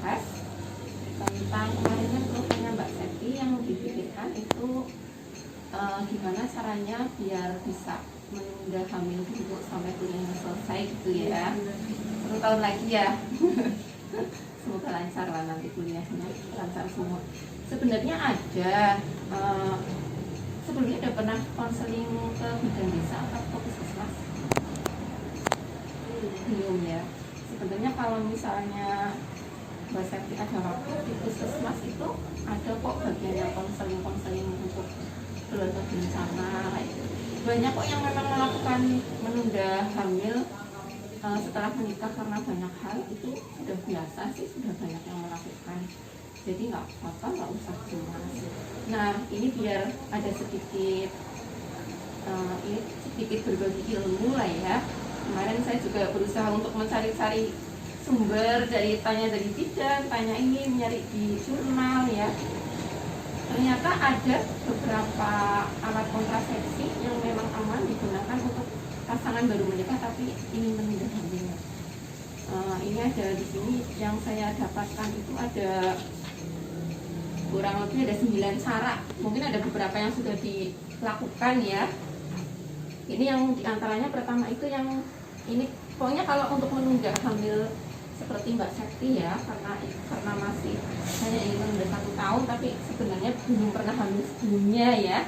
bahas tentang kemarin kan keluhannya Mbak Septi yang dipikirkan itu gimana caranya biar bisa menunda hamil dulu sampai kuliahnya selesai gitu ya. 1 tahun lagi ya. Semoga lancar lah nanti kuliahnya, lancar semua. Sebenarnya ada sebelumnya udah pernah konseling ke bidan desa atau ke puskesmas? Belum ya. Sebenarnya kalau misalnya Mbak Septi ada waktu di puskesmas itu ada kok bagiannya konseling untuk keluarga berencana. Banyak kok yang memang melakukan menunda hamil setelah menikah karena banyak hal, itu sudah biasa sih, sudah banyak yang melakukan. Jadi nggak apa-apa, nggak usah cemas. Nah ini biar ada sedikit berbagi ilmu lah ya. Kemarin saya juga berusaha untuk mencari-cari sumber tanya dari bidan, tanya ini, mencari di jurnal ya. Ternyata ada beberapa alat kontrasepsi yang memang aman digunakan untuk pasangan baru menikah tapi ingin menunda hamil. Ini ada di sini yang saya dapatkan itu ada kurang lebih ada 9 cara. Mungkin ada beberapa yang sudah dilakukan ya. Ini yang diantaranya pertama itu yang ini pokoknya kalau untuk menunda hamil seperti Mbak Septi ya, karena masih hanya ingin menunda 1 tahun tapi sebenarnya belum pernah hamil sebelumnya ya,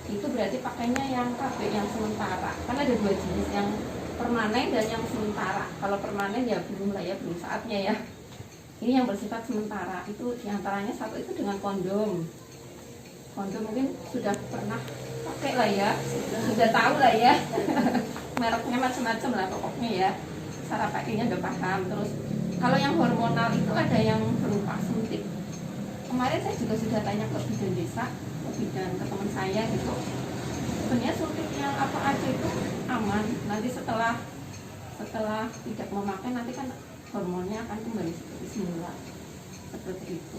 itu berarti pakainya yang KB yang sementara. Kan ada 2 jenis, yang permanen dan yang sementara. Kalau permanen ya belum lah ya, belum saatnya ya. Ini yang bersifat sementara, itu diantaranya satu itu dengan kondom. Kondom mungkin sudah pernah pakai lah ya, sudah tahu lah ya. Mereknya macam-macam lah pokoknya ya. Cara pakainya udah paham. Terus kalau yang hormonal itu ada yang berupa suntik. Kemarin saya juga sudah tanya ke bidan desa, ke teman saya gitu. Sebenarnya suntik yang apa aja itu aman. Nanti setelah tidak memakai nanti kan hormonnya akan kembali seperti semula, seperti itu.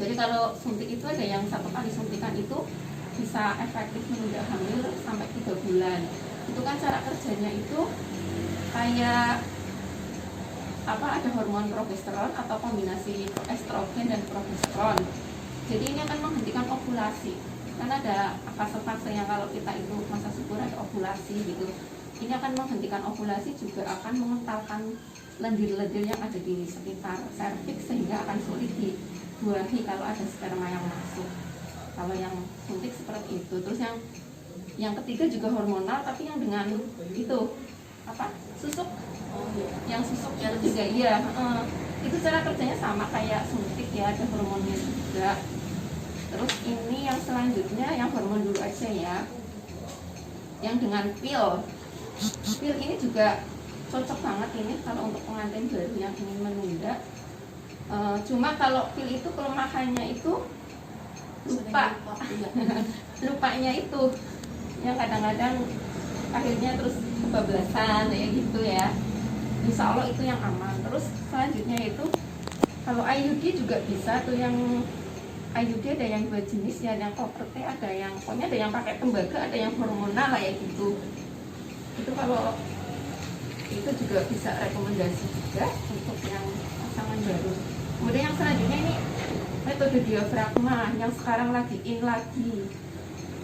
Jadi kalau suntik itu ada yang 1 kali suntikan itu bisa efektif menunda hamil sampai 3 bulan. Itu kan cara kerjanya itu kayak apa, ada hormon progesteron atau kombinasi estrogen dan progesteron. Jadi ini akan menghentikan ovulasi. Kan ada fase-fase yang kalau kita itu masa subur ada ovulasi gitu. Ini akan menghentikan ovulasi, juga akan mengentalkan lendir-lendir yang ada di sekitar serviks sehingga akan sulit dibuahi kalau ada sperma yang masuk. Kalau yang suntik seperti itu. Terus yang ketiga juga hormonal tapi yang dengan itu apa, susuk. Yang susuk itu juga iya, itu cara kerjanya sama kayak suntik ya, ada hormonnya juga. Terus ini yang selanjutnya yang hormon dulu aja ya, yang dengan pil ini juga cocok banget ini kalau untuk pengantin baru yang ingin menunda. Cuma kalau pil itu kelemahannya itu lupanya itu yang kadang-kadang akhirnya terus kebablasan ya gitu ya. Insya Allah itu yang aman. Terus selanjutnya itu kalau IUD juga bisa tuh, yang IUD ada yang 2 jenis ya, yang properti ada yang pokoknya ada yang pakai tembaga, ada yang hormonal lah ya gitu. Itu kalau itu juga bisa rekomendasi juga untuk yang pasangan baru. Kemudian yang selanjutnya ini metode diafragma yang sekarang lagi in lagi.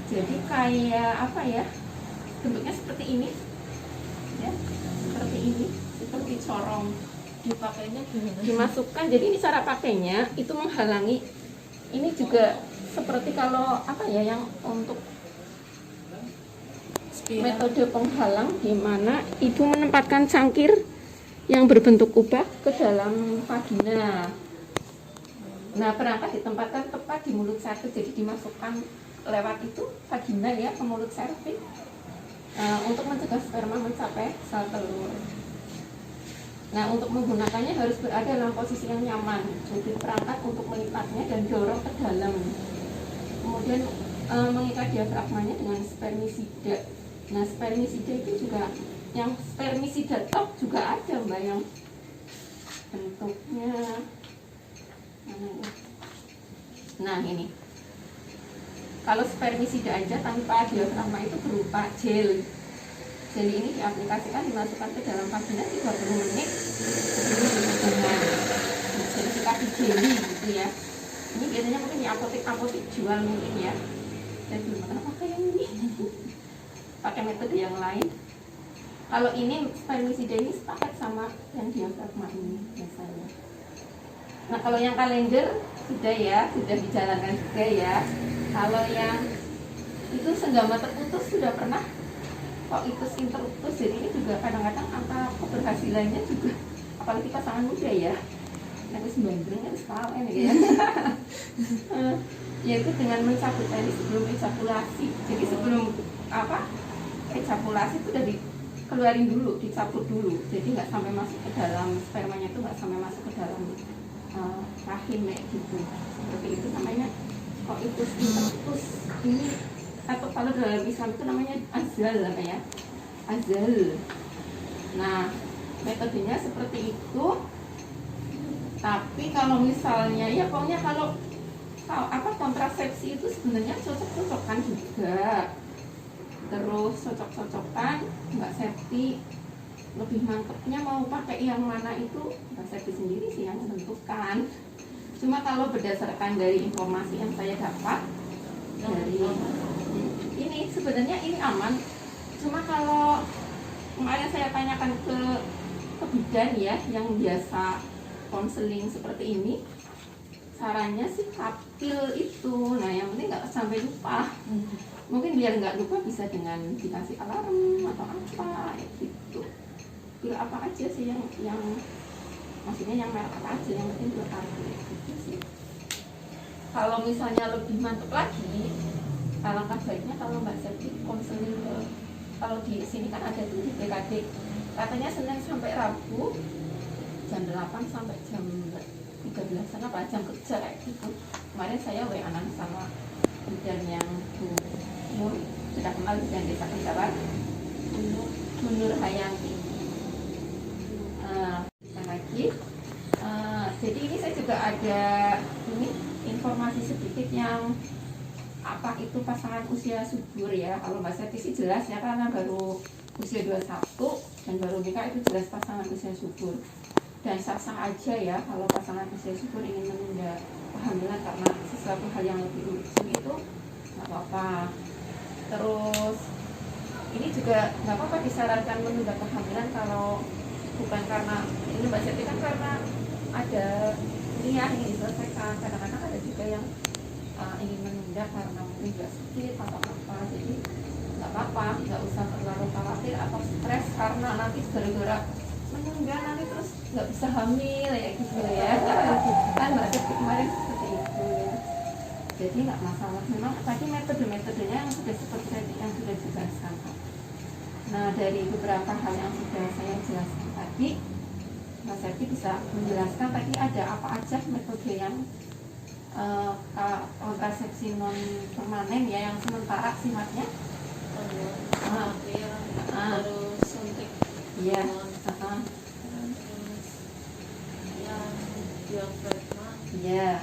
Jadi kayak apa ya, bentuknya seperti ini ya, seperti corong, dipakainya dimasukkan. Jadi ini cara pakainya itu menghalangi, ini juga seperti kalau apa ya, yang untuk metode penghalang di mana ibu menempatkan cangkir yang berbentuk kubah ke dalam vagina. Nah, perangkat ditempatkan tepat di mulut serviks, jadi dimasukkan lewat itu vagina ya ke mulut serviks untuk mencegah sperma mencapai sel telur. Nah, untuk menggunakannya harus berada dalam posisi yang nyaman. Jadi perangkat untuk melipatnya dan dorong ke dalam. Kemudian mengikat diafragmanya dengan spermisida. Nah, spermisida itu juga, yang spermisida top juga ada Mbak, yang bentuknya nah ini. Kalau spermisida aja tanpa diafragma itu berupa gel. Jadi ini diaplikasikan, dimasukkan ke dalam vagina 30 menit. Ini dengan gel apotek jual mungkin ya. Saya belum pernah pakai yang ini. Pakai metode yang lain. Kalau ini spermicida ini sepakat sama yang diafragma ini biasanya. Nah kalau yang kalender sudah ya, sudah dijalankan juga ya. Kalau yang itu senggama terputus sudah pernah coitus interruptus, jadi ini juga kadang-kadang angka keberhasilannya juga, apalagi pasangan muda ya, harus bandeng harus kawin ya. Yaitu dengan mencabut tadi sebelum ejakulasi. Jadi sebelum ejakulasi itu udah dikeluarin dulu, dicabut dulu, jadi nggak sampai masuk ke dalam, spermanya itu nggak sampai masuk ke dalam rahim kayak gitu. Seperti itu namanya coitus interruptus. Ini atau kalau dalam Islam itu namanya azal ya, azal. Nah metodenya seperti itu. Tapi kalau misalnya ya pokoknya kalau kontrasepsi itu sebenarnya cocok-cocokan juga, terus cocok-cocokan Mbak Septi lebih mantepnya mau pakai yang mana itu Mbak Septi sendiri sih yang menentukan. Cuma kalau berdasarkan dari informasi yang saya dapat dari ini sebenarnya ini aman. Cuma kalau kemarin saya tanyakan ke bidan ya yang biasa konseling seperti ini, sarannya sih kapil itu. Nah yang penting nggak sampai lupa. Mungkin biar nggak lupa bisa dengan dikasih alarm atau apa gitu. Pil apa aja sih yang maksudnya yang merek apa aja, yang penting 2 kali gitu sih. Kalau misalnya lebih mantap lagi, alangkah baiknya kalau Mbak Septi konseling ke, kalau di sini kan ada tuh di BKD, katanya Senin sampai Rabu jam 8 sampai jam 13 apa jam kerja kayak gitu. Kemarin saya WA-an sama bidan yang Bu sudah kenal bidan desa Kejawan, Bu Nur Hayanti. Lagi jadi ini saya juga ada ini informasi sedikit yang apa itu pasangan usia subur ya. Kalau Mbak Septi sih jelas ya karena baru usia 21 dan baru nikah, itu jelas pasangan usia subur. Dan sah-sah aja ya kalau pasangan usia subur ingin menunda kehamilan karena sesuatu hal yang lebih urgent itu nggak apa-apa. Terus ini juga nggak apa-apa disarankan menunda kehamilan kalau bukan karena ini Mbak Septi kan karena ada kuliah ingin diselesaikan. Kadang-kadang ada juga yang ingin menunda karena mungkin juga sakit atau apa, jadi nggak apa-apa, nggak usah terlalu khawatir atau stres karena nanti gara-gara menunda nanti terus nggak bisa hamil ya gitu ya. Kan Mbak Septi kemarin seperti itu ya. Jadi nggak masalah, memang tadi metode-metodenya yang sudah seperti yang sudah dijelaskan. Nah dari beberapa hal yang sudah saya jelaskan tadi, Mbak Septi bisa menjelaskan tadi ada apa aja metode yang kontrasepsi non permanen ya, yang sementara sifatnya. Terus suntik Iya. terus yang diafragma, Iya.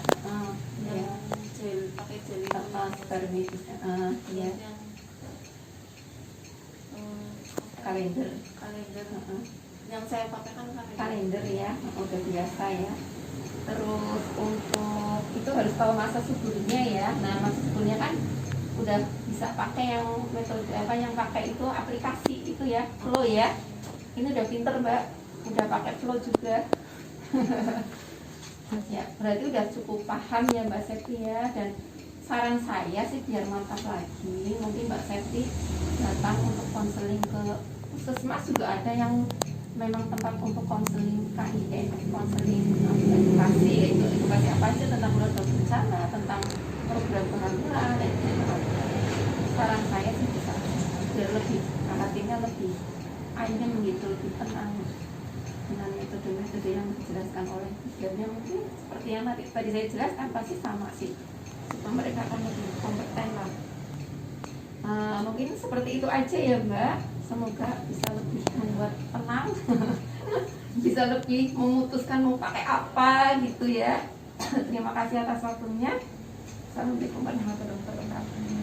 yang gel pakai gel itu, Spermicida. Iya. yang Kalender. yang saya pakai kan Kalender ya, udah biasa ya. Terus untuk itu harus tahu masa suburnya ya. Nah masa suburnya kan udah bisa pakai yang metode apa, yang pakai itu aplikasi itu ya, Flow ya. Ini udah pinter Mbak, udah pakai Flow juga. Ya berarti udah cukup paham ya Mbak Septi ya. Dan saran saya sih biar mantap lagi, mungkin Mbak Septi datang untuk konseling ke puskesmas, juga ada yang memang tempat untuk konseling KIN, konseling edukasi, itu edukasi apa aja tentang keluarga berencana, tentang program kehamilan dan lain-lain. Saran saya sih bisa biar lebih hatinya lebih ayam gitu, lebih tenang dengan metode-metode yang dijelaskan oleh bidannya. Mungkin seperti yang tadi saya jelaskan pasti sama sih, supaya mereka akan lebih kompeten lah. Mungkin seperti itu aja ya Mbak. Semoga bisa lebih membuat tenang, bisa lebih memutuskan mau pakai apa gitu ya. Terima kasih atas waktunya. Assalamualaikum warahmatullahi wabarakatuh.